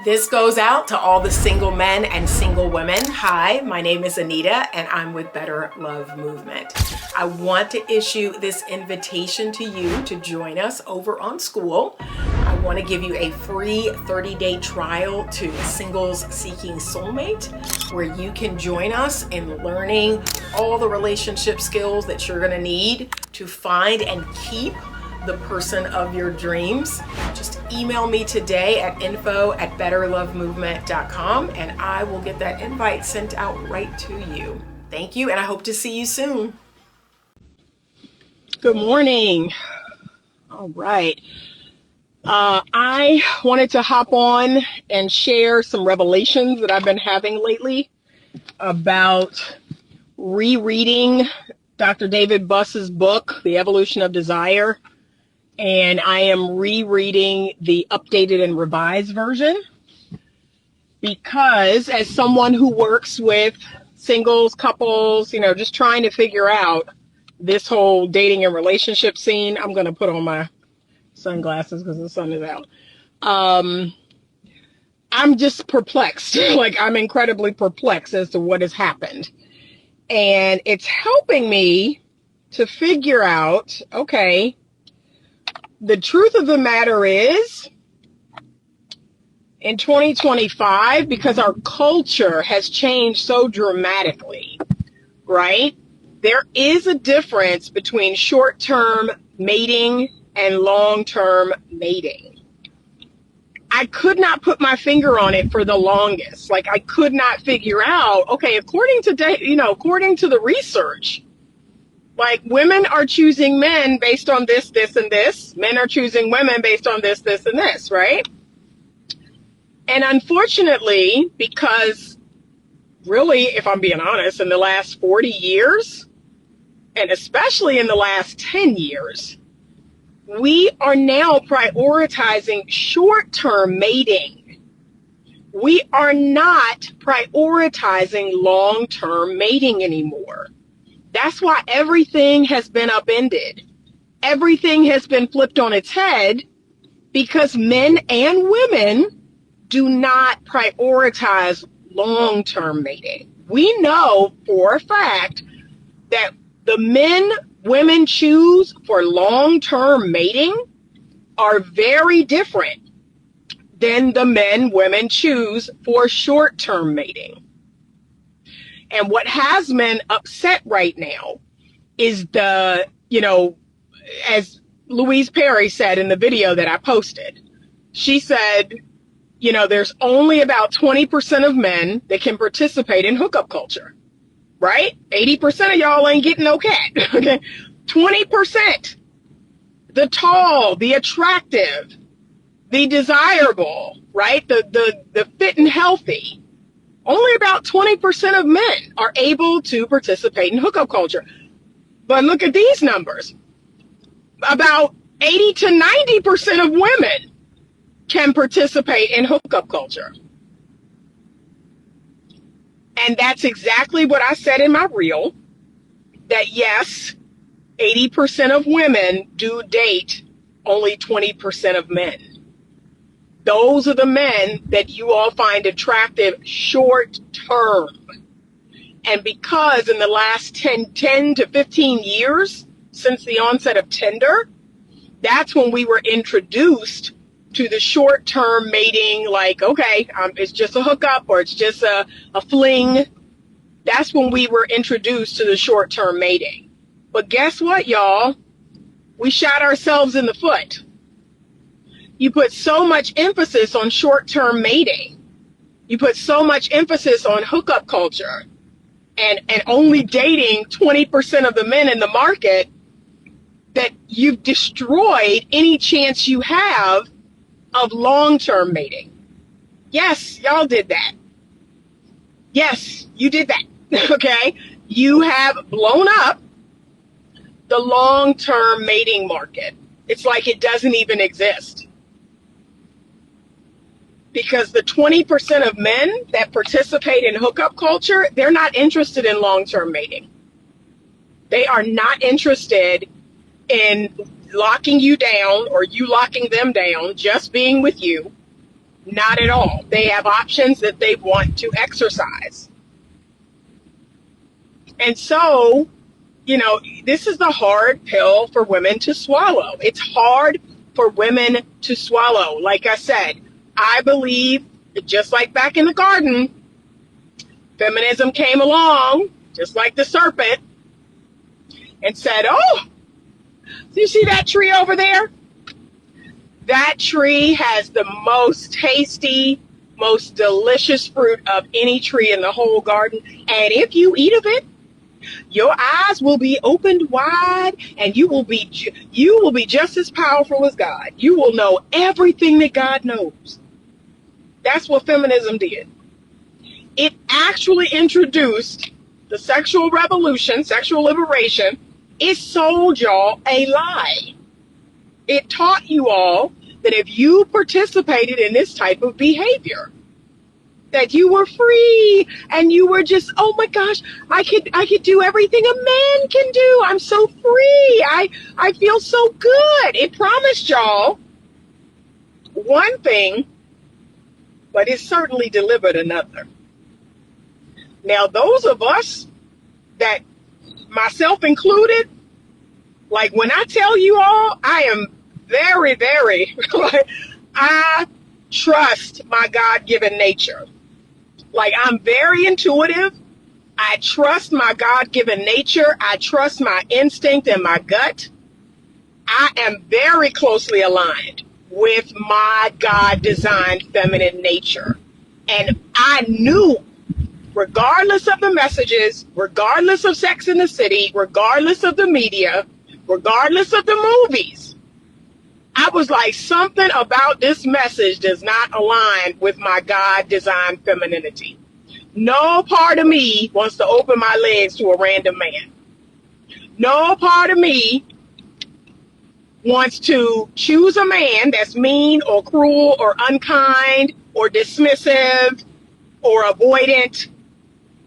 This goes out to all the single men and single women. Hi, my name is Anita and I'm with Better Love Movement. I want to issue this invitation to you to join us over on Skool. I want to give you a free 30-day trial to Singles Seeking Soulmate, where you can join us in learning all the relationship skills that you're going to need to find and keep the person of your dreams. Just email me today at info@betterlovemovement.com and I will get that invite sent out right to you. Thank you, and I hope to see you soon. Good morning. All right. I wanted to hop on and share some revelations that I've been having lately about rereading Dr. David Buss's book, The Evolution of Desire. And I am rereading the updated and revised version because as someone who works with singles, couples, just trying to figure out this whole dating and relationship scene, I'm going to put on my sunglasses because the sun is out. I'm just perplexed. I'm incredibly perplexed as to what has happened. And it's helping me to figure out, okay, the truth of the matter is, in 2025, because our culture has changed so dramatically, right? There is a difference between short-term mating and long-term mating. I could not put my finger on it for the longest. I could not figure out, okay, according to the research, women are choosing men based on this, this, and this. Men are choosing women based on this, this, and this, right? And unfortunately, because really, if I'm being honest, in the last 40 years, and especially in the last 10 years, we are now prioritizing short-term mating. We are not prioritizing long-term mating anymore. That's why everything has been upended. Everything has been flipped on its head because men and women do not prioritize long-term mating. We know for a fact that the men women choose for long-term mating are very different than the men women choose for short-term mating. And what has men upset right now is as Louise Perry said in the video that I posted, she said, there's only about 20% of men that can participate in hookup culture, right? 80% of y'all ain't getting no cat, okay? 20%, the tall, the attractive, the desirable, right? The fit and healthy. Only about 20% of men are able to participate in hookup culture. But look at these numbers. About 80 to 90% of women can participate in hookup culture. And that's exactly what I said in my reel, that yes, 80% of women do date only 20% of men. Those are the men that you all find attractive short term. And because in the last 10 to 15 years since the onset of Tinder, that's when we were introduced to the short term mating, it's just a hookup or it's just a fling. That's when we were introduced to the short term mating. But guess what, y'all? We shot ourselves in the foot. You put so much emphasis on short-term mating. You put so much emphasis on hookup culture and only dating 20% of the men in the market that you've destroyed any chance you have of long-term mating. Yes, y'all did that. Yes, you did that, okay? You have blown up the long-term mating market. It's like it doesn't even exist. Because the 20% of men that participate in hookup culture, they're not interested in long-term mating. They are not interested in locking you down or you locking them down, just being with you. Not at all. They have options that they want to exercise. And so, this is the hard pill for women to swallow. It's hard for women to swallow. Like I said, I believe that just like back in the garden, feminism came along, just like the serpent, and said, oh, do you see that tree over there? That tree has the most tasty, most delicious fruit of any tree in the whole garden. And if you eat of it, your eyes will be opened wide, and you will be just as powerful as God. You will know everything that God knows. That's what feminism did. It actually introduced the sexual revolution, sexual liberation. It sold y'all a lie. It taught you all that if you participated in this type of behavior, that you were free and you were just, oh my gosh, I could do everything a man can do. I'm so free. I feel so good. It promised y'all one thing, but it certainly delivered another. Now, those of us that, myself included, like when I tell you all, I am very, very, I trust my God-given nature. Like, I'm very intuitive. I trust my God-given nature. I trust my instinct and my gut. I am very closely aligned with my God-designed feminine nature. And I knew, regardless of the messages, regardless of Sex in the City, regardless of the media, regardless of the movies, I was like, something about this message does not align with my God-designed femininity. No part of me wants to open my legs to a random man. No part of me wants to choose a man that's mean or cruel or unkind or dismissive or avoidant.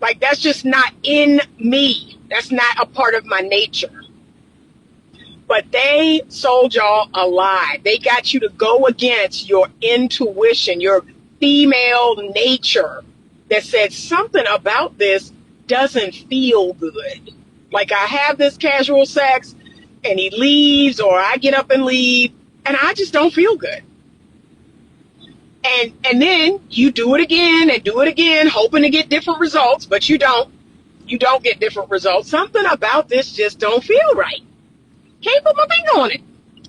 Like, that's just not in me. That's not a part of my nature. But they sold y'all a lie. They got you to go against your intuition, your female nature that said something about this doesn't feel good. Like, I have this casual sex and he leaves, or I get up and leave and I just don't feel good. And then you do it again and do it again, hoping to get different results, but you don't. You don't get different results. Something about this just don't feel right. Can't put my finger on it.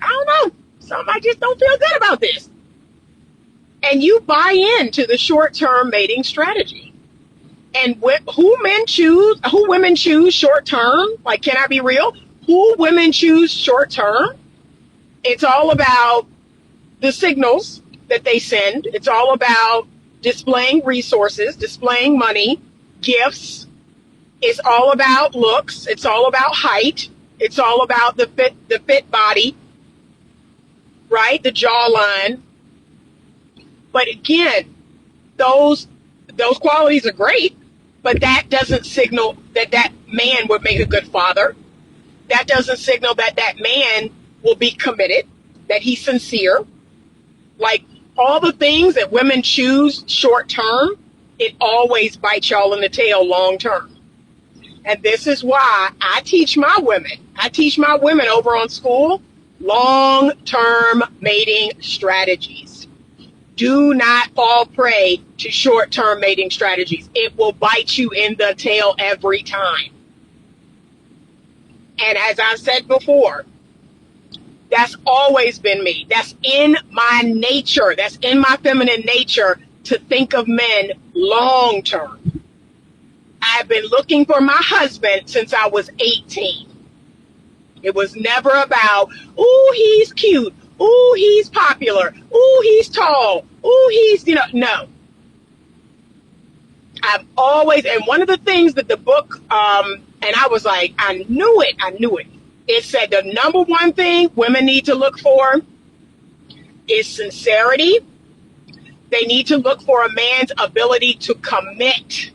I don't know. Something, I just don't feel good about this. And you buy into the short-term mating strategy. And who women choose short-term? Like, can I be real? Who women choose short-term? It's all about the signals that they send. It's all about displaying resources, displaying money, gifts. It's all about looks. It's all about height. It's all about the fit body, right? The jawline. But again, those qualities are great, but that doesn't signal that that man would make a good father. That doesn't signal that that man will be committed, that he's sincere. Like, all the things that women choose short term, it always bites y'all in the tail long term. And this is why I teach my women over on Skool, long-term mating strategies. Do not fall prey to short-term mating strategies. It will bite you in the tail every time. And as I said before, that's always been me. That's in my nature. That's in my feminine nature to think of men long-term. I've been looking for my husband since I was 18. It was never about, ooh, he's cute. Ooh, he's popular. Ooh, he's tall. Ooh, he's, no. I've always, and one of the things that the book, and I was like, I knew it. It said the number one thing women need to look for is sincerity. They need to look for a man's ability to commit.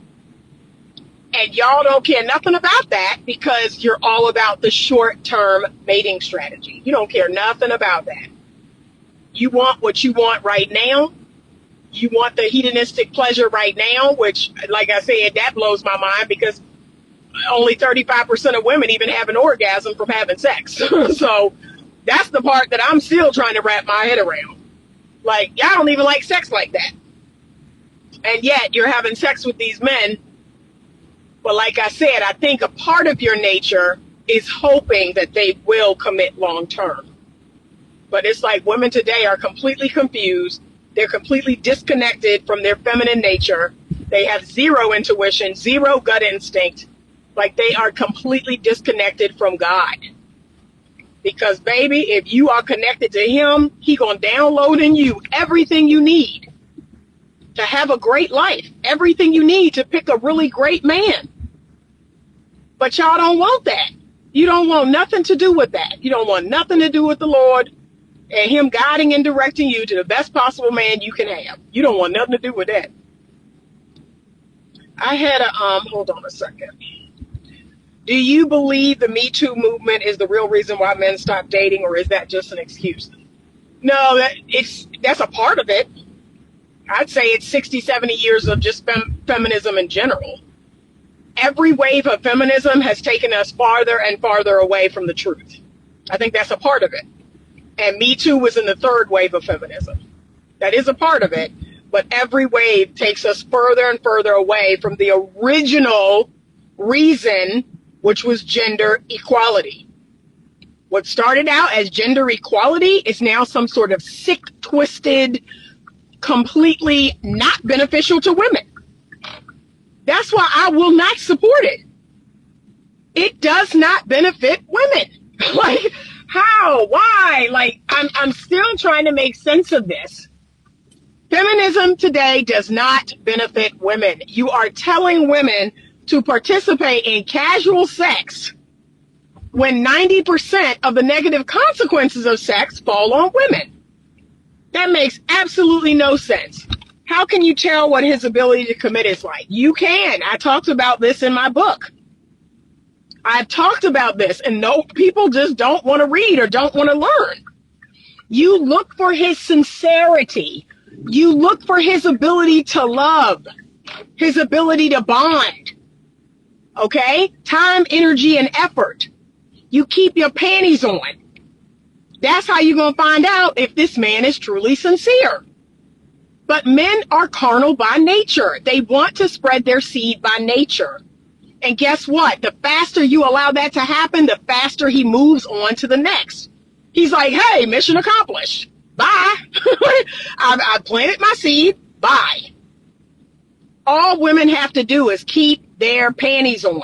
And y'all don't care nothing about that because you're all about the short-term mating strategy. You don't care nothing about that. You want what you want right now, you want the hedonistic pleasure right now, which, like I said, that blows my mind because only 35% of women even have an orgasm from having sex. So that's the part that I'm still trying to wrap my head around. Like, y'all don't even like sex like that. And yet you're having sex with these men. But like I said, I think a part of your nature is hoping that they will commit long term. But it's like women today are completely confused. They're completely disconnected from their feminine nature. They have zero intuition, zero gut instinct. Like they are completely disconnected from God. Because baby, if you are connected to him, he gonna download in you everything you need to have a great life. Everything you need to pick a really great man. But y'all don't want that. You don't want nothing to do with that. You don't want nothing to do with the Lord and him guiding and directing you to the best possible man you can have. You don't want nothing to do with that. I had a, hold on a second. Do you believe the Me Too movement is the real reason why men stop dating, or is that just an excuse? No, that's a part of it. I'd say it's 60, 70 years of just feminism in general. Every wave of feminism has taken us farther and farther away from the truth. I think that's a part of it. And Me Too was in the third wave of feminism. That is a part of it. But every wave takes us further and further away from the original reason, which was gender equality. What started out as gender equality is now some sort of sick, twisted, completely not beneficial to women. That's why I will not support it. It does not benefit women. Like, how? Why? Like, I'm still trying to make sense of this. Feminism today does not benefit women. You are telling women to participate in casual sex when 90% of the negative consequences of sex fall on women. That makes absolutely no sense. How can you tell what his ability to commit is like? You can. I talked about this in my book. I've talked about this, and no, people just don't want to read or don't want to learn. You look for his sincerity. You look for his ability to love, his ability to bond. Okay? Time, energy, and effort. You keep your panties on. That's how you're going to find out if this man is truly sincere. But men are carnal by nature. They want to spread their seed by nature. And guess what? The faster you allow that to happen, the faster he moves on to the next. He's like, hey, mission accomplished. Bye. I planted my seed. Bye. All women have to do is keep their panties on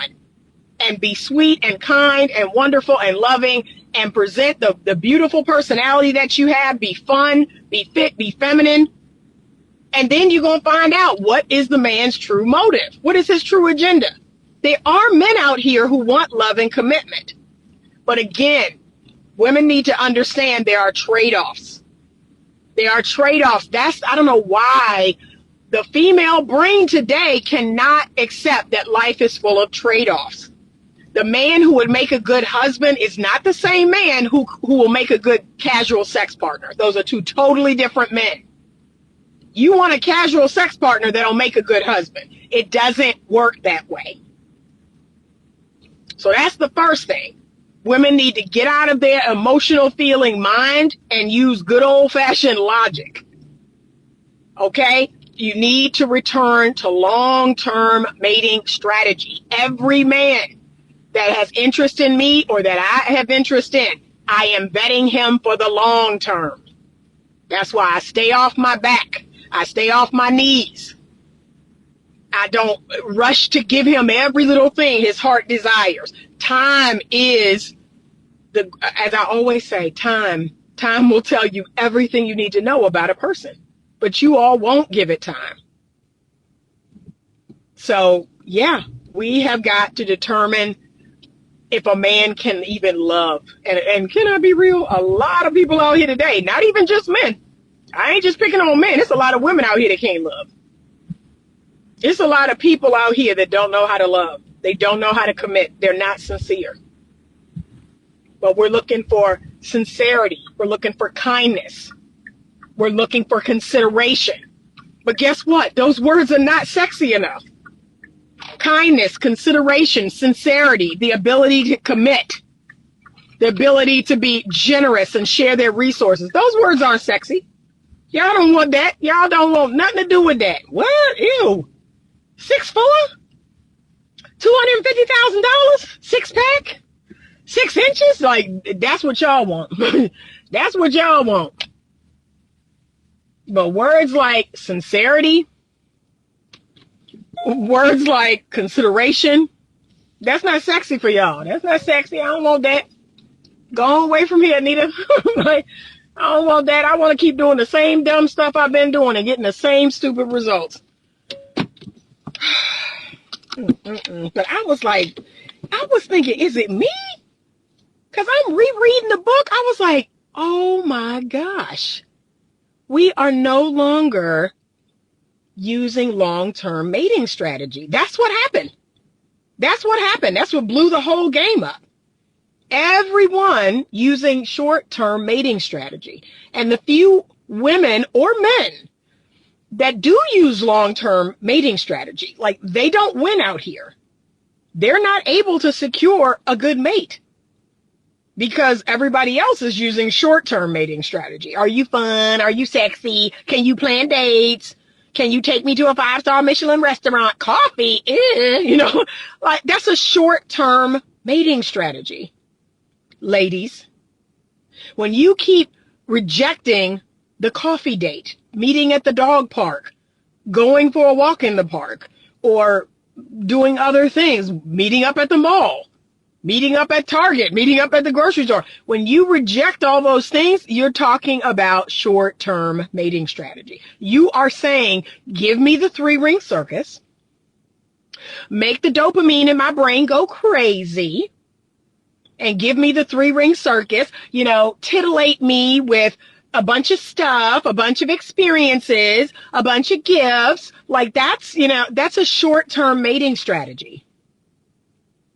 and be sweet and kind and wonderful and loving and present the beautiful personality that you have. Be fun, be fit, be feminine. And then you're going to find out what is the man's true motive. What is his true agenda? There are men out here who want love and commitment. But again, women need to understand there are trade-offs. There are trade-offs. I don't know why the female brain today cannot accept that life is full of trade-offs. The man who would make a good husband is not the same man who will make a good casual sex partner. Those are two totally different men. You want a casual sex partner that'll make a good husband. It doesn't work that way. So that's the first thing. Women need to get out of their emotional feeling mind and use good old-fashioned logic. Okay? You need to return to long-term mating strategy. Every man that has interest in me or that I have interest in, I am vetting him for the long term. That's why I stay off my back. I stay off my knees. I don't rush to give him every little thing his heart desires. Time is as I always say, time will tell you everything you need to know about a person, but you all won't give it time. So yeah, we have got to determine if a man can even love. And can I be real? A lot of people out here today, not even just men. I ain't just picking on men. It's a lot of women out here that can't love. It's a lot of people out here that don't know how to love. They don't know how to commit. They're not sincere. But we're looking for sincerity. We're looking for kindness. We're looking for consideration. But guess what? Those words are not sexy enough. Kindness, consideration, sincerity, the ability to commit, the ability to be generous and share their resources. Those words aren't sexy. Y'all don't want that. Y'all don't want nothing to do with that. What? Ew. 6'4"? $250,000? 6-pack? 6 inches? Like, that's what y'all want. That's what y'all want. But words like sincerity, words like consideration, that's not sexy for y'all. That's not sexy. I don't want that. Go away from here, Anita. Like, I don't want that. I want to keep doing the same dumb stuff I've been doing and getting the same stupid results. But I was thinking, is it me? Because I'm rereading the book. I was like, oh my gosh. We are no longer using long-term mating strategy. That's what happened. That's what happened. That's what blew the whole game up. Everyone using short-term mating strategy. And the few women or men that do use long-term mating strategy, like, they don't win out here. They're not able to secure a good mate because everybody else is using short-term mating strategy. Are you fun? Are you sexy? Can you plan dates? Can you take me to a 5-star Michelin restaurant? Coffee? You know, like, that's a short-term mating strategy. Ladies, when you keep rejecting the coffee date, meeting at the dog park, going for a walk in the park, or doing other things, meeting up at the mall, meeting up at Target, meeting up at the grocery store. When you reject all those things, you're talking about short-term mating strategy. You are saying, give me the 3-ring circus, make the dopamine in my brain go crazy, and give me the 3-ring circus, you know, titillate me with a bunch of stuff, a bunch of experiences, a bunch of gifts. Like, that's, you know, that's a short-term mating strategy.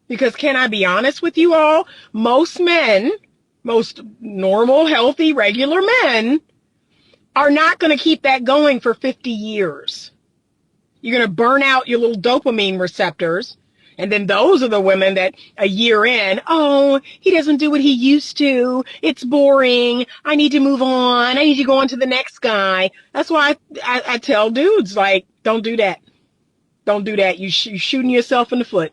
Because can I be honest with you all? Most men, most normal, healthy, regular men are not going to keep that going for 50 years. You're going to burn out your little dopamine receptors. And then those are the women that a year in, oh, he doesn't do what he used to. It's boring. I need to move on. I need to go on to the next guy. That's why I tell dudes, like, don't do that. Don't do that. You're shooting yourself in the foot.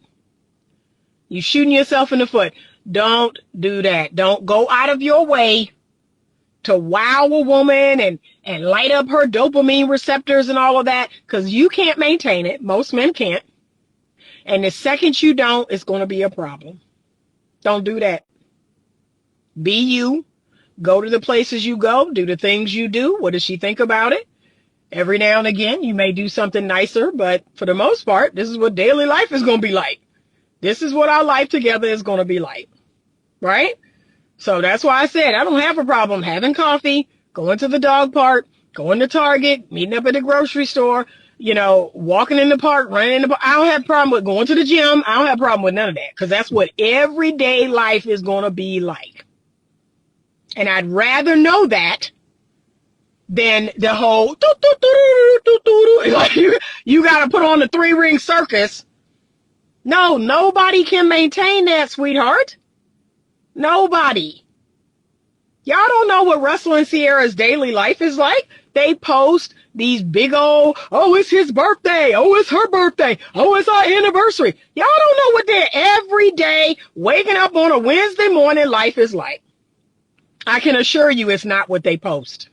You're shooting yourself in the foot. Don't do that. Don't go out of your way to wow a woman and light up her dopamine receptors and all of that, because you can't maintain it. Most men can't. And the second you don't, it's going to be a problem. Don't do that. Be you. Go to the places you go. Do the things you do. What does she think about it? Every now and again, you may do something nicer, but for the most part, this is what daily life is going to be like. This is what our life together is going to be like. Right? So that's why I said I don't have a problem having coffee, going to the dog park, going to Target, meeting up at the grocery store, you know, walking in the park, running in the park. I don't have a problem with going to the gym. I don't have a problem with none of that, because that's what everyday life is going to be like. And I'd rather know that than the whole like you got to put on the 3-ring circus. No, nobody can maintain that, sweetheart. Nobody. Y'all don't know what Russell and Sierra's daily life is like. They post these big old, oh, it's his birthday. Oh, it's her birthday. Oh, it's our anniversary. Y'all don't know what their everyday waking up on a Wednesday morning life is like. I can assure you it's not what they post.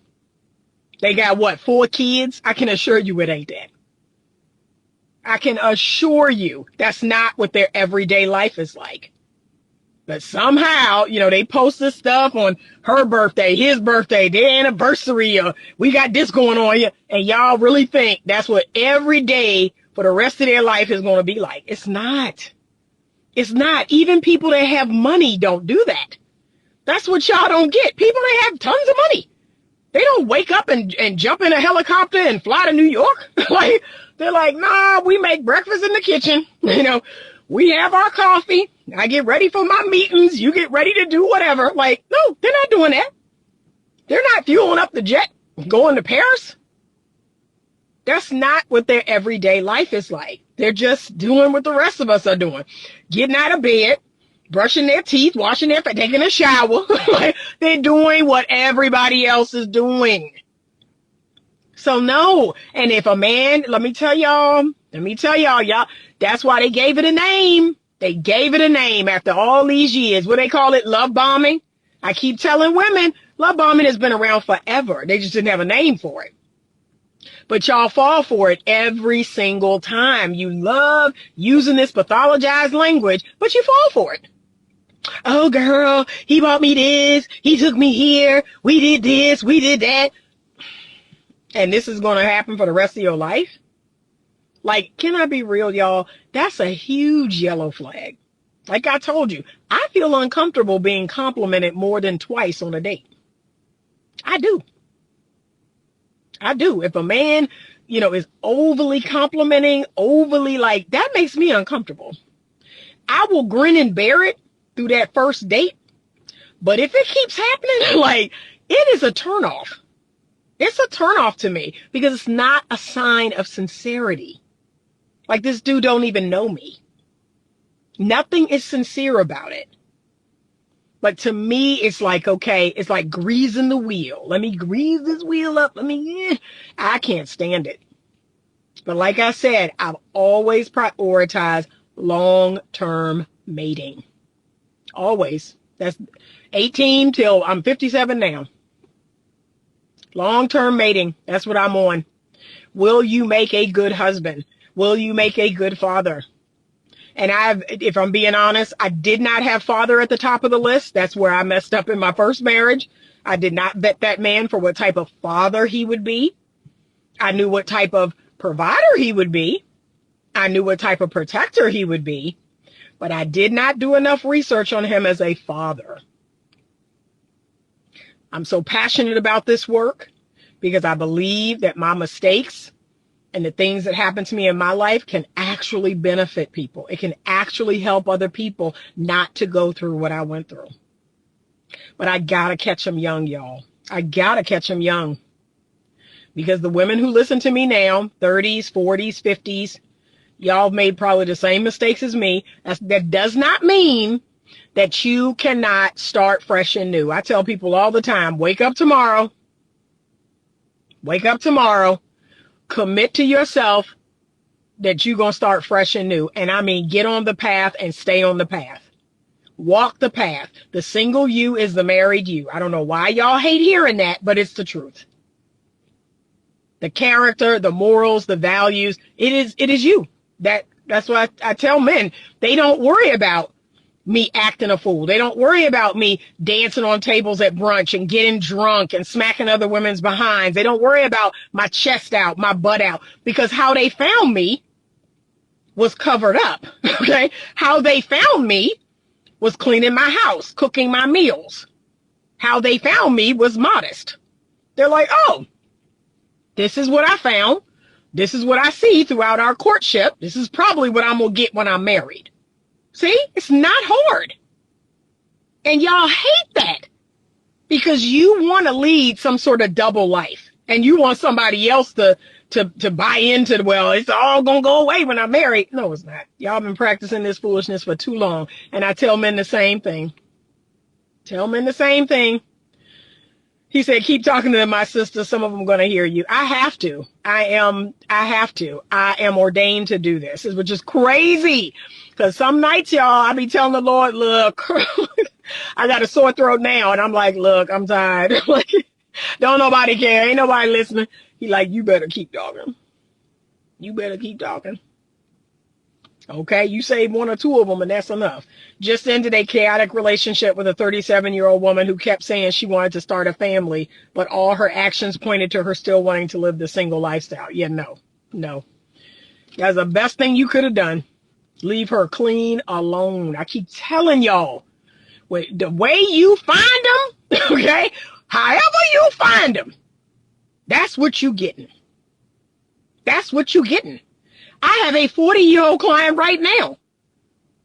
They got, what, 4 kids? I can assure you it ain't that. I can assure you that's not what their everyday life is like. But somehow, you know, they post this stuff on her birthday, his birthday, their anniversary, or we got this going on here, and y'all really think that's what every day for the rest of their life is going to be like. It's not. It's not. Even people that have money don't do that. That's what y'all don't get. People that have tons of money, they don't wake up and jump in a helicopter and fly to New York. Like, they're like, nah, we make breakfast in the kitchen. You know, we have our coffee. I get ready for my meetings. You get ready to do whatever. Like, no, they're not doing that. They're not fueling up the jet, going to Paris. That's not what their everyday life is like. They're just doing what the rest of us are doing. Getting out of bed, brushing their teeth, washing their face, taking a shower. Like, they're doing what everybody else is doing. So no. And if a man, let me tell y'all, y'all, that's why they gave it a name. They gave it a name after all these years. What they call it? Love bombing. I keep telling women, love bombing has been around forever. They just didn't have a name for it. But y'all fall for it every single time. You love using this pathologized language, but you fall for it. Oh, girl, he bought me this. He took me here. We did this. We did that. And this is going to happen for the rest of your life? Like, can I be real, y'all? That's a huge yellow flag. Like I told you, I feel uncomfortable being complimented more than twice on a date. I do. I do. If a man, is overly complimenting, overly like, that makes me uncomfortable. I will grin and bear it through that first date. But if it keeps happening, like, it is a turnoff. It's a turnoff to me because it's not a sign of sincerity. Like, this dude don't even know me. Nothing is sincere about it. But to me, it's like, okay, it's like greasing the wheel. Let me grease this wheel up. I can't stand it. But like I said, I've always prioritized long-term mating. Always. That's 18 till I'm 57 now. Long-term mating. That's what I'm on. Will you make a good husband? Will you make a good father? And if I'm being honest, I did not have father at the top of the list. That's where I messed up in my first marriage. I did not vet that man for what type of father he would be. I knew what type of provider he would be. I knew what type of protector he would be. But I did not do enough research on him as a father. I'm so passionate about this work because I believe that my mistakes and the things that happen to me in my life can actually benefit people. It can actually help other people not to go through what I went through. But I gotta catch them young, y'all. I gotta catch them young. Because the women who listen to me now, 30s, 40s, 50s, y'all made probably the same mistakes as me. That does not mean that you cannot start fresh and new. I tell people all the time, wake up tomorrow. Wake up tomorrow. Commit to yourself that you're going to start fresh and new. And I mean, get on the path and stay on the path. Walk the path. The single you is the married you. I don't know why y'all hate hearing that, but it's the truth. The character, the morals, the values, it is you. That's what I tell men. They don't worry about me acting a fool. They don't worry about me dancing on tables at brunch and getting drunk and smacking other women's behinds. They don't worry about my chest out, my butt out, because how they found me was covered up. Okay. How they found me was cleaning my house, cooking my meals. How they found me was modest. They're like, oh, this is what I found. This is what I see throughout our courtship. This is probably what I'm going to get when I'm married. See, it's not hard. And y'all hate that because you want to lead some sort of double life and you want somebody else to buy into well, it's all going to go away when I'm married. No, it's not. Y'all been practicing this foolishness for too long. And I tell men the same thing. Tell men the same thing. He said, keep talking to my sister. Some of them are going to hear you. I have to. I am ordained to do this, which is crazy. Because some nights, y'all, I be telling the Lord, look, I got a sore throat now. And I'm like, look, I'm tired. Like, don't nobody care. Ain't nobody listening. He like, you better keep talking. You better keep talking. Okay, you saved one or two of them and that's enough. Just ended a chaotic relationship with a 37-year-old woman who kept saying she wanted to start a family, but all her actions pointed to her still wanting to live the single lifestyle. Yeah, no. That's the best thing you could have done. Leave her clean alone. I keep telling y'all, the way you find them, okay, however you find them, that's what you getting. That's what you getting. I have a 40-year-old client right now,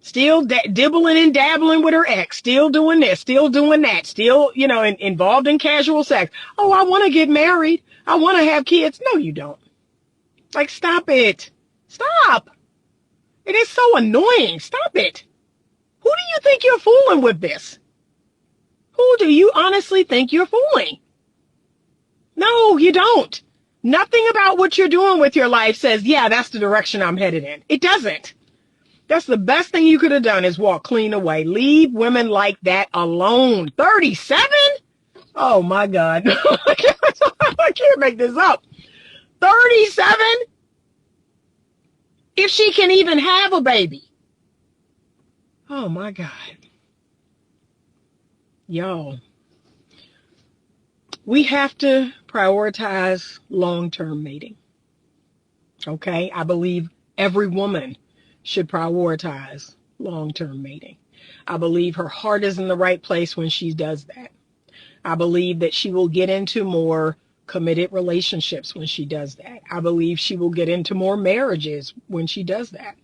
still dibbling and dabbling with her ex, still doing this, still doing that, still, involved in casual sex. Oh, I want to get married. I want to have kids. No, you don't. Like, stop it. Stop. It is so annoying. Stop it. Who do you think you're fooling with this? Who do you honestly think you're fooling? No, you don't. Nothing about what you're doing with your life says, yeah, that's the direction I'm headed in. It doesn't. That's the best thing you could have done is walk clean away. Leave women like that alone. 37? Oh my God. I can't make this up. 37? If she can even have a baby. Oh my God. Yo. We have to prioritize long-term mating. Okay? I believe every woman should prioritize long-term mating. I believe her heart is in the right place when she does that. I believe that she will get into more committed relationships when she does that. I believe she will get into more marriages when she does that.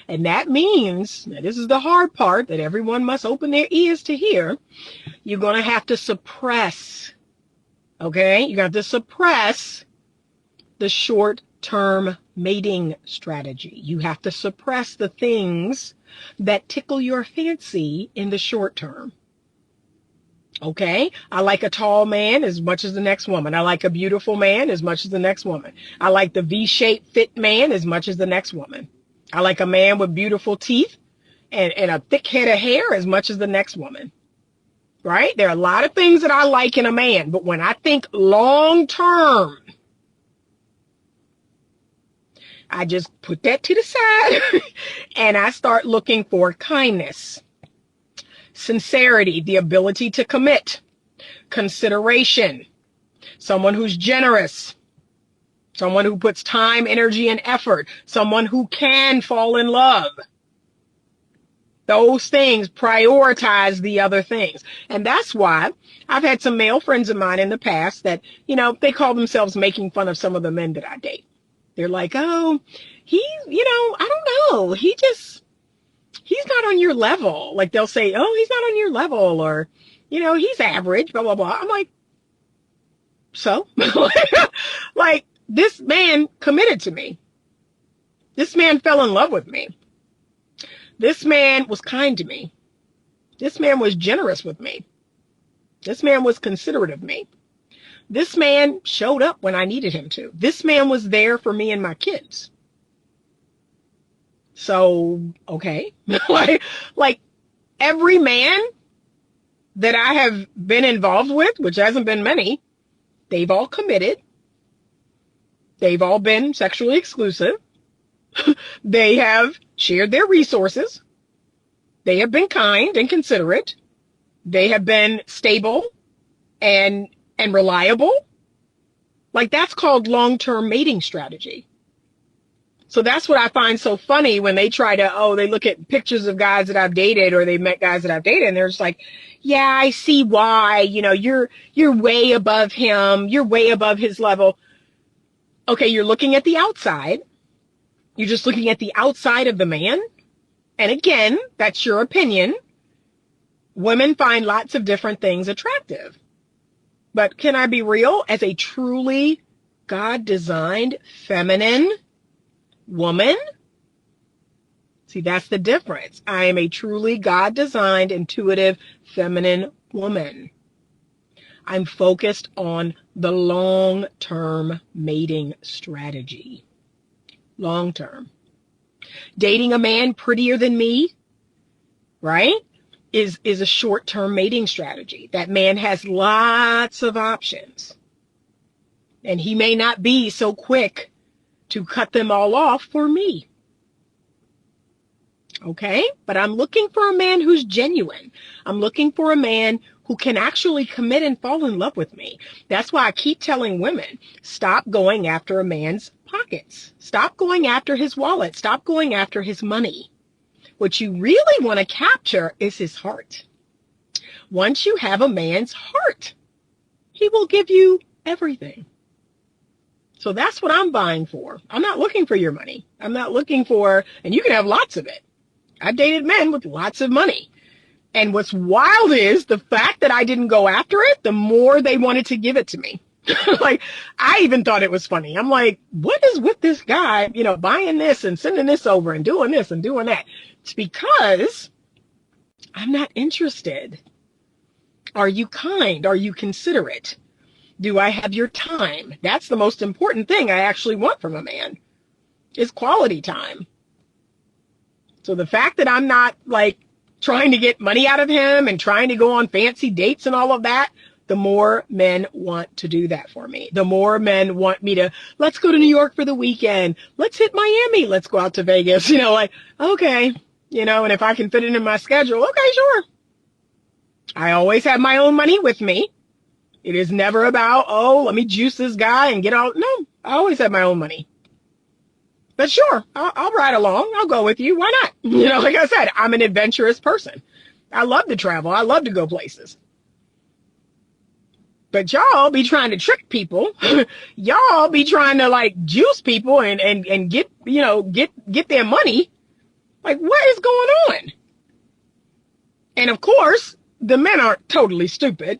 And that means, now this is the hard part that everyone must open their ears to hear, you're going to have to suppress, okay? You got to suppress the short-term mating strategy. You have to suppress the things that tickle your fancy in the short term. Okay? I like a tall man as much as the next woman. I like a beautiful man as much as the next woman. I like the V-shaped fit man as much as the next woman. I like a man with beautiful teeth and a thick head of hair as much as the next woman. Right? There are a lot of things that I like in a man, but when I think long term, I just put that to the side and I start looking for kindness, sincerity, the ability to commit, consideration, someone who's generous, someone who puts time, energy, and effort, someone who can fall in love. Those things prioritize the other things. And that's why I've had some male friends of mine in the past that, they call themselves making fun of some of the men that I date. They're like, oh, I don't know. He's not on your level. Like they'll say, oh, he's not on your level, or, he's average, blah, blah, blah. I'm like, so? Like, this man committed to me. This man fell in love with me. This man was kind to me. This man was generous with me. This man was considerate of me. This man showed up when I needed him to. This man was there for me and my kids. So, okay. like every man that I have been involved with, which hasn't been many, they've all committed. They've all been sexually exclusive. They have shared their resources. They have been kind and considerate. They have been stable and reliable. Like, that's called long-term mating strategy. So that's what I find so funny when they try to, they look at pictures of guys that I've dated, or they met guys that I've dated, and they're just like, yeah, I see why, you're way above him. You're way above his level. Okay, you're looking at the outside. You're just looking at the outside of the man. And again, that's your opinion. Women find lots of different things attractive. But can I be real? As a truly God-designed feminine woman, see, that's the difference. I am a truly God-designed, intuitive, feminine woman. I'm focused on the long-term mating strategy. Long-term. Dating a man prettier than me, right, is a short-term mating strategy. That man has lots of options. And he may not be so quick to cut them all off for me. Okay? But I'm looking for a man who's genuine. I'm looking for a man who can actually commit and fall in love with me. That's why I keep telling women, stop going after a man's pockets. Stop going after his wallet. Stop going after his money. What you really want to capture is his heart. Once you have a man's heart, he will give you everything. So that's what I'm buying for. I'm not looking for your money. I'm not looking for, and you can have lots of it. I've dated men with lots of money. And what's wild is the fact that I didn't go after it, the more they wanted to give it to me. Like, I even thought it was funny. I'm like, what is with this guy, buying this and sending this over and doing this and doing that? It's because I'm not interested. Are you kind? Are you considerate? Do I have your time? That's the most important thing I actually want from a man, is quality time. So the fact that I'm not like trying to get money out of him and trying to go on fancy dates and all of that, the more men want to do that for me. The more men want me to, let's go to New York for the weekend. Let's hit Miami. Let's go out to Vegas. Like, okay. And if I can fit it in my schedule, okay, sure. I always have my own money with me. It is never about, oh, let me juice this guy and get out. No, I always have my own money. But sure, I'll ride along. I'll go with you. Why not? Like I said, I'm an adventurous person. I love to travel. I love to go places. But y'all be trying to trick people. Y'all be trying to like juice people and get, get their money. Like, what is going on? And of course, the men aren't totally stupid,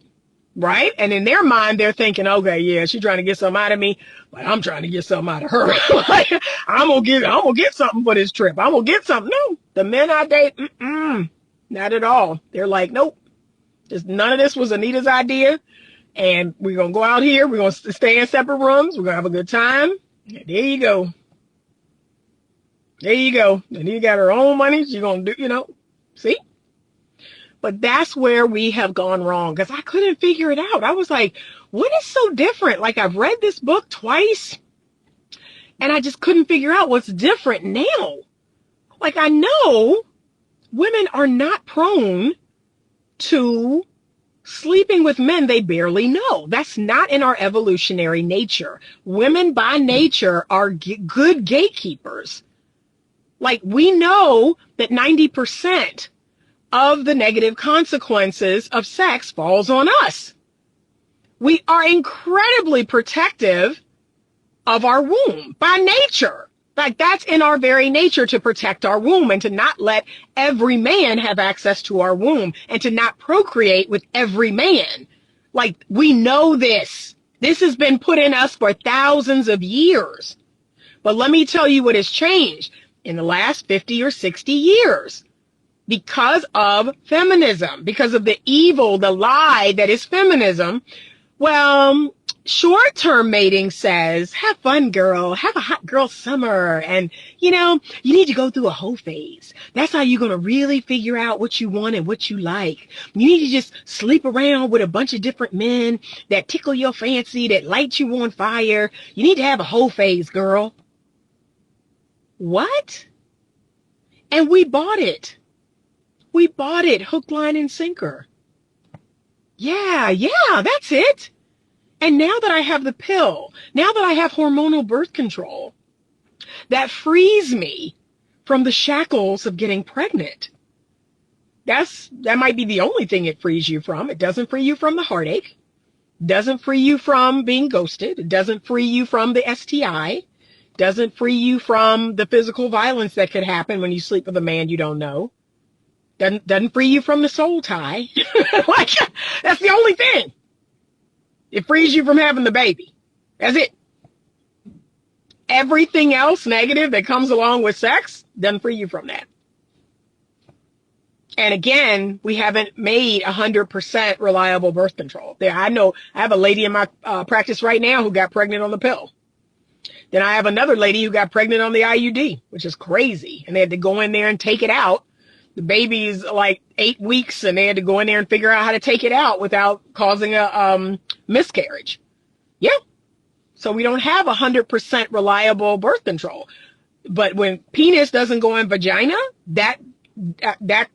right? And in their mind, they're thinking, okay, yeah, she's trying to get something out of me, but I'm trying to get something out of her. Like, I'm gonna get something for this trip. I'm gonna get something. No, the men I date, not at all. They're like, nope, none of this was Anita's idea. And we're going to go out here. We're going to stay in separate rooms. We're going to have a good time. And there you go. There you go. Anita got her own money. She's going to do, see? But that's where we have gone wrong, because I couldn't figure it out. I was like, what is so different? Like, I've read this book twice, and I just couldn't figure out what's different now. Like, I know women are not prone to sleeping with men they barely know. That's not in our evolutionary nature. Women by nature are good gatekeepers. Like, we know that 90% of the negative consequences of sex falls on us. We are incredibly protective of our womb by nature. Like, that's in our very nature, to protect our womb and to not let every man have access to our womb and to not procreate with every man. Like, we know this. This has been put in us for thousands of years. But let me tell you what has changed in the last 50 or 60 years. Because of feminism, because of the evil, the lie that is feminism. Well, short-term mating says, have fun, girl. Have a hot girl summer. And, you need to go through a whole phase. That's how you're going to really figure out what you want and what you like. You need to just sleep around with a bunch of different men that tickle your fancy, that light you on fire. You need to have a whole phase, girl. What? And we bought it. We bought it hook, line, and sinker. Yeah, that's it. And now that I have the pill, now that I have hormonal birth control, that frees me from the shackles of getting pregnant. That might be the only thing it frees you from. It doesn't free you from the heartache. Doesn't free you from being ghosted. It doesn't free you from the STI. Doesn't free you from the physical violence that could happen when you sleep with a man you don't know. Doesn't free you from the soul tie. Like, that's the only thing. It frees you from having the baby. That's it. Everything else negative that comes along with sex doesn't free you from that. And again, we haven't made 100% reliable birth control. I know I have a lady in my practice right now who got pregnant on the pill. Then I have another lady who got pregnant on the IUD, which is crazy. And they had to go in there and take it out. The baby's like 8 weeks, and they had to go in there and figure out how to take it out without causing a miscarriage. Yeah. So we don't have 100% reliable birth control. But when penis doesn't go in vagina, that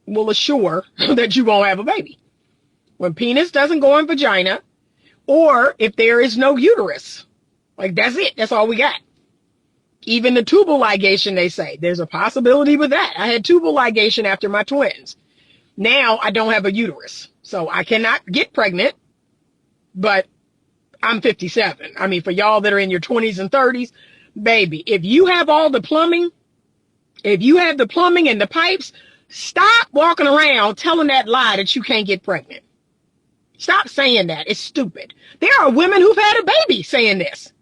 will assure that you won't have a baby. When penis doesn't go in vagina, or if there is no uterus, like, that's it. That's all we got. Even the tubal ligation, they say, there's a possibility with that. I had tubal ligation after my twins. Now I don't have a uterus, so I cannot get pregnant, but I'm 57. I mean, for y'all that are in your 20s and 30s, baby, if you have all the plumbing, if you have the plumbing and the pipes, stop walking around telling that lie that you can't get pregnant. Stop saying that. It's stupid. There are women who've had a baby saying this.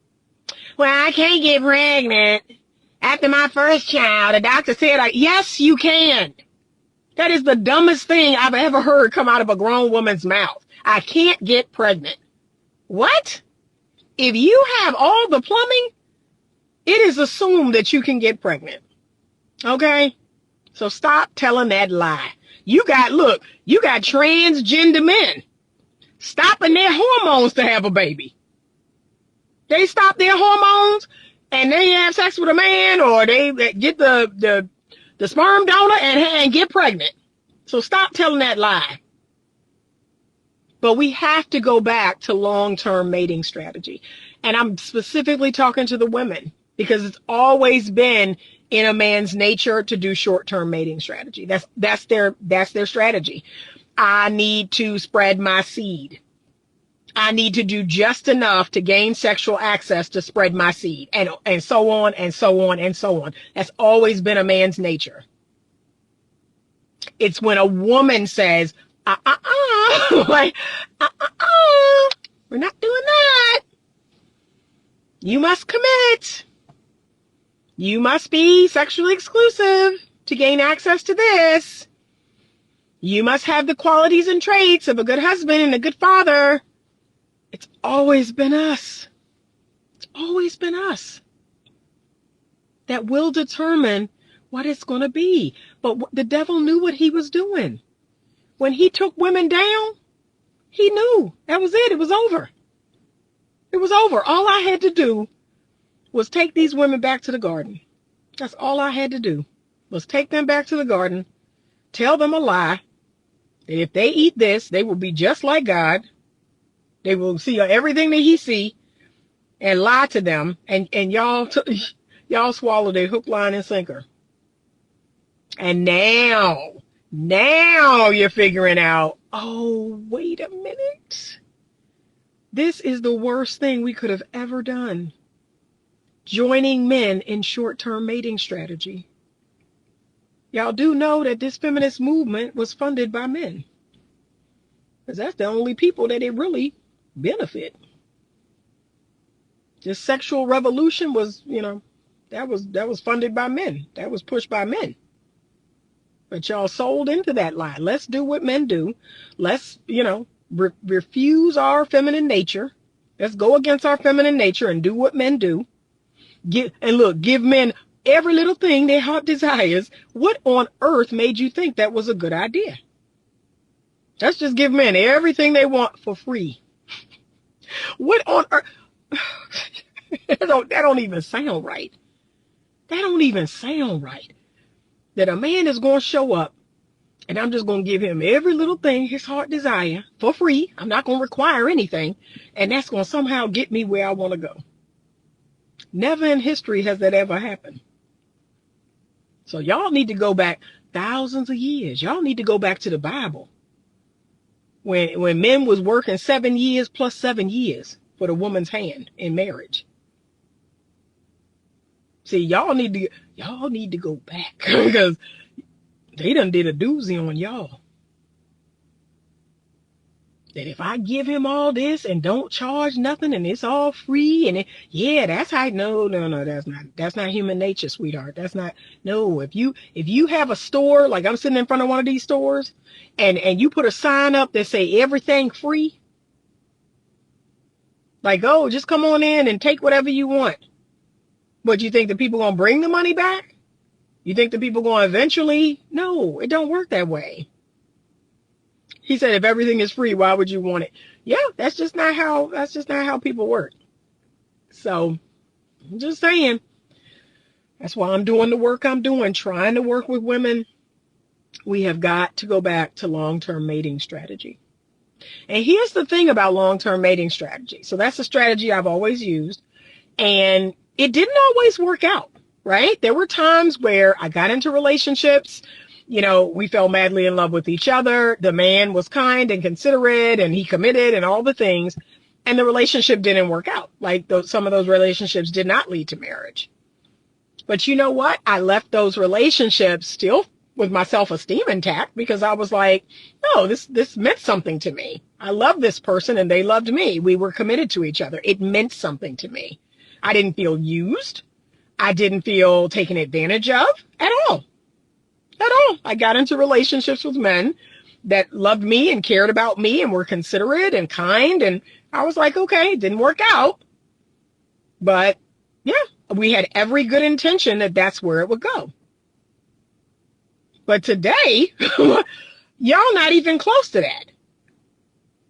Well, I can't get pregnant after my first child. The doctor said, yes, you can. That is the dumbest thing I've ever heard come out of a grown woman's mouth. I can't get pregnant. What? If you have all the plumbing, it is assumed that you can get pregnant. Okay? So stop telling that lie. You got transgender men stopping their hormones to have a baby. They stop their hormones and they have sex with a man, or they get the sperm donor and get pregnant. So stop telling that lie. But we have to go back to long-term mating strategy. And I'm specifically talking to the women because it's always been in a man's nature to do short-term mating strategy. That's their strategy. I need to spread my seed. I need to do just enough to gain sexual access to spread my seed, and so on and so on and so on. That's always been a man's nature. It's when a woman says, like, we're not doing that. You must commit. You must be sexually exclusive to gain access to this. You must have the qualities and traits of a good husband and a good father. It's always been us. It's always been us that will determine what it's going to be. But the devil knew what he was doing. When he took women down, he knew. That was it. It was over. It was over. All I had to do was take these women back to the garden. That's all I had to do, was take them back to the garden, tell them a lie, that if they eat this, they will be just like God. They will see everything that he see, and lie to them, and y'all swallowed their hook, line, and sinker. And now you're figuring out, oh, wait a minute. This is the worst thing we could have ever done. Joining men in short-term mating strategy. Y'all do know that this feminist movement was funded by men, because that's the only people that it really benefit. This sexual revolution was, that was funded by men. That was pushed by men. But y'all sold into that lie. Let's do what men do. Let's, refuse our feminine nature. Let's go against our feminine nature and do what men do. Give men every little thing their heart desires. What on earth made you think that was a good idea? Let's just give men everything they want for free. What on earth? That don't even sound right. That don't even sound right. That a man is going to show up and I'm just going to give him every little thing his heart desire for free. I'm not going to require anything. And that's going to somehow get me where I want to go. Never in history has that ever happened. So y'all need to go back thousands of years. Y'all need to go back to the Bible. When men was working 7 years plus 7 years for the woman's hand in marriage. See, y'all need to go back because they done did a doozy on y'all. That if I give him all this and don't charge nothing and it's all free that's how. No, that's not human nature, sweetheart. That's not. No, if you have a store, like I'm sitting in front of one of these stores and you put a sign up that say everything free, like, oh, just come on in and take whatever you want. But you think the people gonna bring the money back? You think the people gonna eventually? No, it don't work that way. He said, if everything is free, why would you want it? Yeah, that's just not how people work. So I'm just saying, that's why I'm doing the work I'm doing, trying to work with women. We have got to go back to long-term mating strategy. And here's the thing about long-term mating strategy. So that's a strategy I've always used. And it didn't always work out, right? There were times where I got into relationships. We fell madly in love with each other. The man was kind and considerate and he committed and all the things. And the relationship didn't work out. Like some of those relationships did not lead to marriage. But you know what? I left those relationships still with my self-esteem intact because I was like, no, this meant something to me. I loved this person and they loved me. We were committed to each other. It meant something to me. I didn't feel used. I didn't feel taken advantage of at all. At all. I got into relationships with men that loved me and cared about me and were considerate and kind. And I was like, okay, it didn't work out. But yeah, we had every good intention that that's where it would go. But today, y'all not even close to that.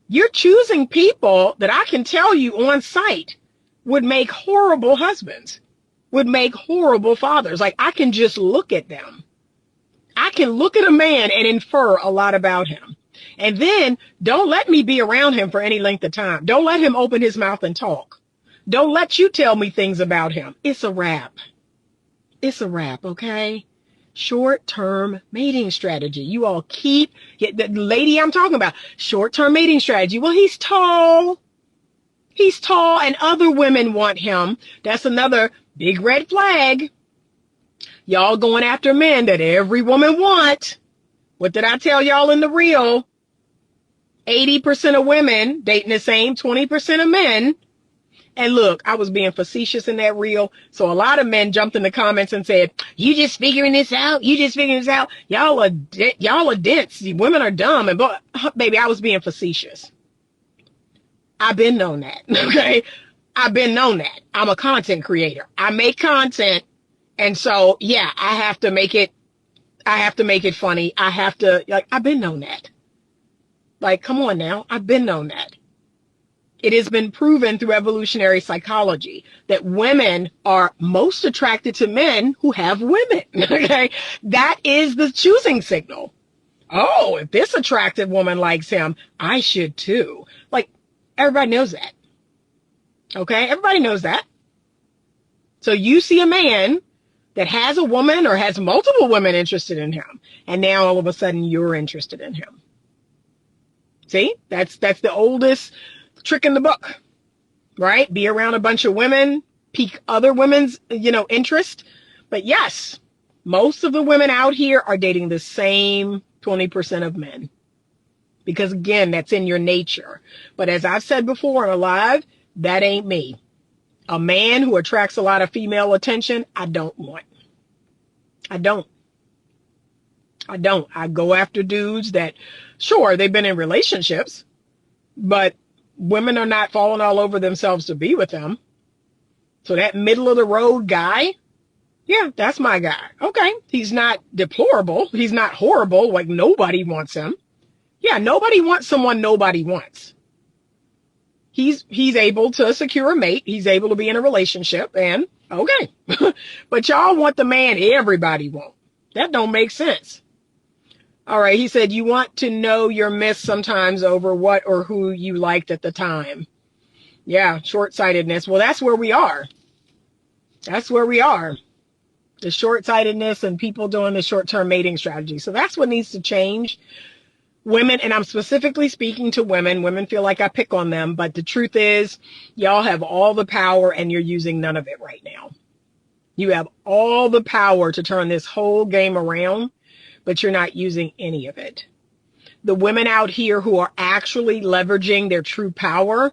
You're choosing people that I can tell you on sight would make horrible husbands, would make horrible fathers. Like, I can just look at them. I can look at a man and infer a lot about him. And then don't let me be around him for any length of time. Don't let him open his mouth and talk. Don't let you tell me things about him. It's a wrap. It's a wrap, okay? Short-term mating strategy. You all keep, the lady I'm talking about, short-term mating strategy. Well, he's tall. He's tall and other women want him. That's another big red flag. Y'all going after men that every woman wants. What did I tell y'all in the reel? 80% of women dating the same 20% of men. And look, I was being facetious in that reel. So a lot of men jumped in the comments and said, you just figuring this out? You just figuring this out? Y'all are dense. Women are dumb. And baby, I was being facetious. I've been known that. Okay. I've been known that. I'm a content creator. I make content. And so, yeah, I have to make it funny. I've been known that. Like, come on now. I've been known that. It has been proven through evolutionary psychology that women are most attracted to men who have women. Okay. That is the choosing signal. Oh, if this attractive woman likes him, I should too. Like, everybody knows that. Okay. Everybody knows that. So you see a man that has a woman or has multiple women interested in him. And now all of a sudden you're interested in him. See, that's the oldest trick in the book, right? Be around a bunch of women, pique other women's, interest. But yes, most of the women out here are dating the same 20% of men. Because again, that's in your nature. But as I've said before on a live, that ain't me. A man who attracts a lot of female attention, I don't want. I don't. I go after dudes that, sure, they've been in relationships, but women are not falling all over themselves to be with them. So that middle of the road guy, yeah, that's my guy. Okay. He's not deplorable. He's not horrible. Like nobody wants him. Yeah. Nobody wants someone nobody wants. He's able to secure a mate. He's able to be in a relationship and okay. But y'all want the man everybody wants. That don't make sense. All right. He said, you want to know your myths sometimes over what or who you liked at the time. Yeah. Short-sightedness. Well, that's where we are. That's where we are. The short-sightedness and people doing the short-term mating strategy. So that's what needs to change. Women, and I'm specifically speaking to women. Women feel like I pick on them, but the truth is y'all have all the power and you're using none of it right now. You have all the power to turn this whole game around, but you're not using any of it. The women out here who are actually leveraging their true power,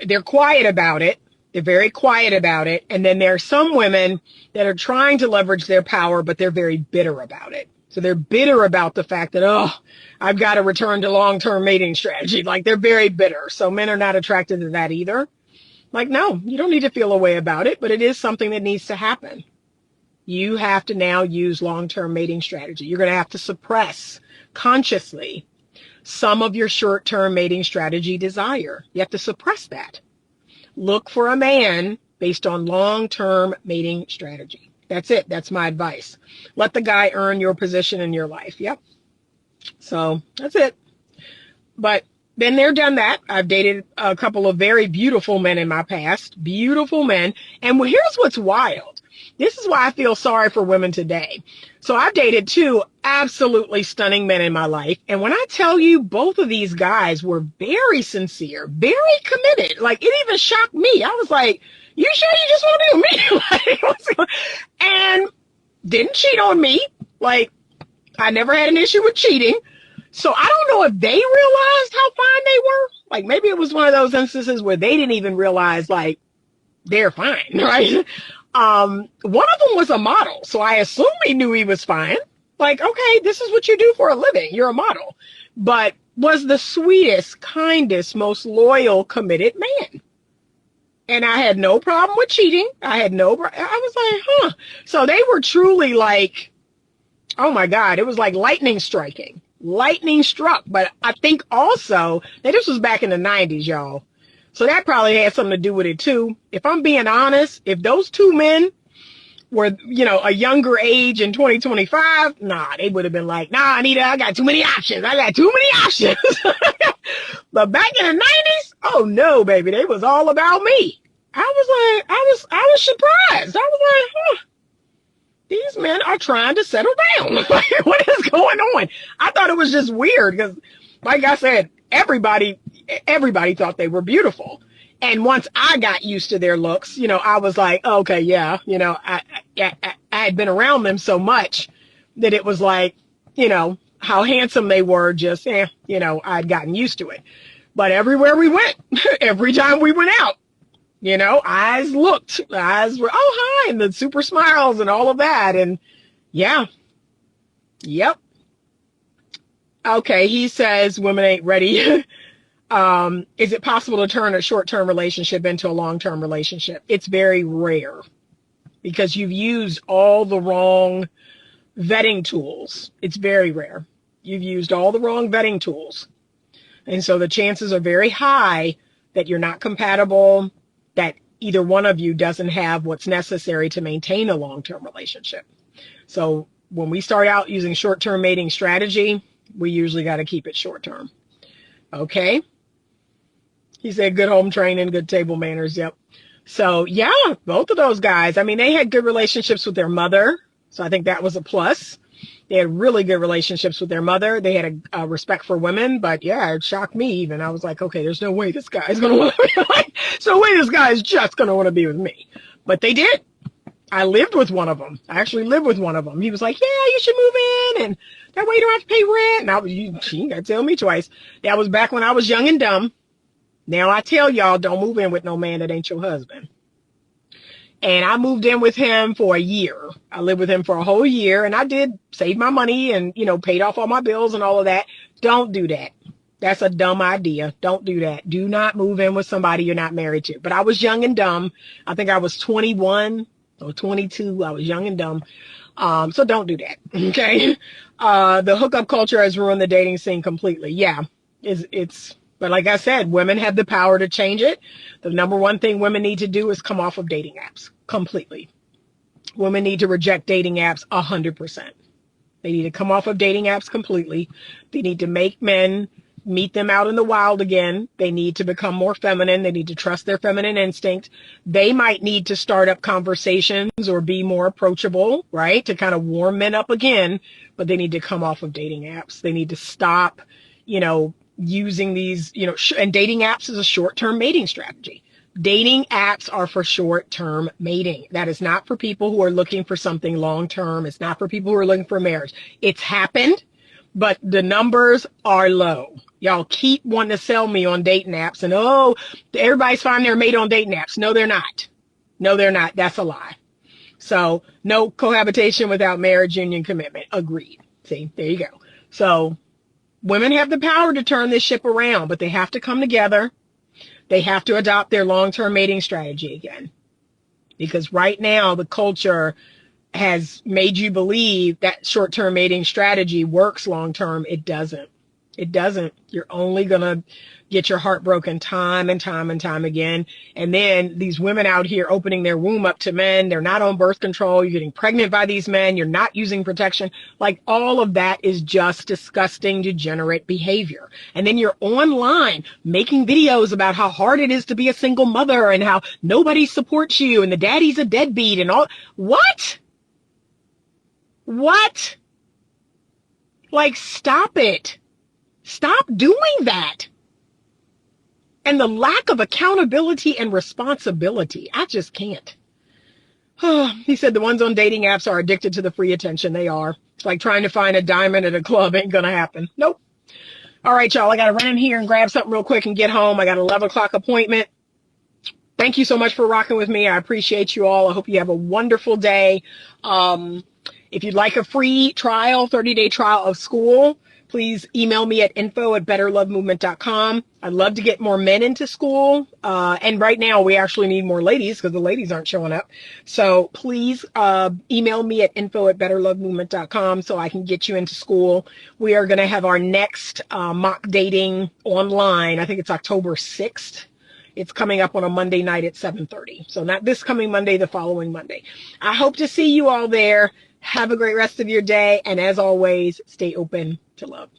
they're quiet about it. They're very quiet about it. And then there are some women that are trying to leverage their power, but they're very bitter about it. So they're bitter about the fact that, oh, I've got to return to long-term mating strategy. Like they're very bitter. So men are not attracted to that either. Like, no, you don't need to feel a way about it, but it is something that needs to happen. You have to now use long-term mating strategy. You're going to have to suppress consciously some of your short-term mating strategy desire. You have to suppress that. Look for a man based on long-term mating strategy. That's it. That's my advice. Let the guy earn your position in your life. Yep. So that's it. But been there, done that. I've dated a couple of very beautiful men in my past. Beautiful men. And here's what's wild. This is why I feel sorry for women today. So I've dated two absolutely stunning men in my life. And when I tell you, both of these guys were very sincere, very committed. Like it even shocked me. I was like, you sure you just want to be with me? And didn't cheat on me. Like I never had an issue with cheating. So I don't know if they realized how fine they were. Like maybe it was one of those instances where they didn't even realize like they're fine, right? One of them was a model. So I assume he knew he was fine. Like, okay, this is what you do for a living. You're a model. But was the sweetest, kindest, most loyal, committed man. And I had no problem with cheating. I was like, huh. So they were truly like, oh my God, it was like lightning striking. Lightning struck. But I think also that this was back in the 90s, y'all. So that probably had something to do with it too. If I'm being honest, if those two men were, a younger age in 2025, nah, they would have been like, nah, Anita, I got too many options. But back in the 90s, oh no, baby, they was all about me. I was surprised. I was like, huh, these men are trying to settle down. What is going on? I thought it was just weird because, like I said, everybody thought they were beautiful. And once I got used to their looks, I was like, okay, yeah, I had been around them so much that it was like, how handsome they were, just, I'd gotten used to it. But everywhere we went, every time we went out, eyes were, oh, hi, and the super smiles and all of that. And yeah, yep. Okay, he says women ain't ready. Is it possible to turn a short-term relationship into a long-term relationship? It's very rare because you've used all the wrong vetting tools. It's very rare. You've used all the wrong vetting tools. And so the chances are very high that you're not compatible, that either one of you doesn't have what's necessary to maintain a long-term relationship. So when we start out using short-term mating strategy, we usually got to keep it short-term. Okay? He said good home training, good table manners. Yep. So yeah, both of those guys, I mean, they had good relationships with their mother. So I think that was a plus. They had really good relationships with their mother. They had a respect for women, but yeah, it shocked me even. I was like, okay, there's no way this guy's going to want to be no way this guy is just going to want to be with me. But they did. I lived with one of them. I actually lived with one of them. He was like, yeah, you should move in and that way you don't have to pay rent. And you got to tell me twice. That was back when I was young and dumb. Now I tell y'all, don't move in with no man that ain't your husband. And I moved in with him for a year. I lived with him for a whole year and I did save my money and, paid off all my bills and all of that. Don't do that. That's a dumb idea. Don't do that. Do not move in with somebody you're not married to. But I was young and dumb. I think I was 21 or 22. I was young and dumb. So don't do that. Okay. The hookup culture has ruined the dating scene completely. Yeah. But like I said, women have the power to change it. The number one thing women need to do is come off of dating apps completely. Women need to reject dating apps 100%. They need to come off of dating apps completely. They need to make men meet them out in the wild again. They need to become more feminine. They need to trust their feminine instinct. They might need to start up conversations or be more approachable, right? To kind of warm men up again, but they need to come off of dating apps. They need to stop, using these, and dating apps is a short-term mating strategy. Dating apps are for short-term mating. That is not for people who are looking for something long-term. It's not for people who are looking for marriage. It's happened, but the numbers are low. Y'all keep wanting to sell me on dating apps and, oh, everybody's finding their mate on dating apps. No, they're not. No, they're not. That's a lie. So no cohabitation without marriage, union, commitment. Agreed. See, there you go. So women have the power to turn this ship around, but they have to come together. They have to adopt their long-term mating strategy again. Because right now, the culture has made you believe that short-term mating strategy works long-term. It doesn't. It doesn't. You're only going to get your heart broken time and time and time again. And then these women out here opening their womb up to men. They're not on birth control. You're getting pregnant by these men. You're not using protection. Like all of that is just disgusting, degenerate behavior. And then you're online making videos about how hard it is to be a single mother and how nobody supports you and the daddy's a deadbeat and all. What? What? Like, stop it. Stop doing that. And the lack of accountability and responsibility. I just can't. He said the ones on dating apps are addicted to the free attention. They are. It's like trying to find a diamond at a club. Ain't gonna happen. Nope. All right, y'all. I got to run in here and grab something real quick and get home. I got an 11 o'clock appointment. Thank you so much for rocking with me. I appreciate you all. I hope you have a wonderful day. If you'd like a free trial, 30-day trial of Skool, please email me at info@betterlovemovement.com. I'd love to get more men into Skool. And right now we actually need more ladies because the ladies aren't showing up. So please email me at info@betterlovemovement.com so I can get you into Skool. We are going to have our next mock dating online. I think it's October 6th. It's coming up on a Monday night at 7:30. So not this coming Monday, the following Monday. I hope to see you all there. Have a great rest of your day. And as always, stay open to love.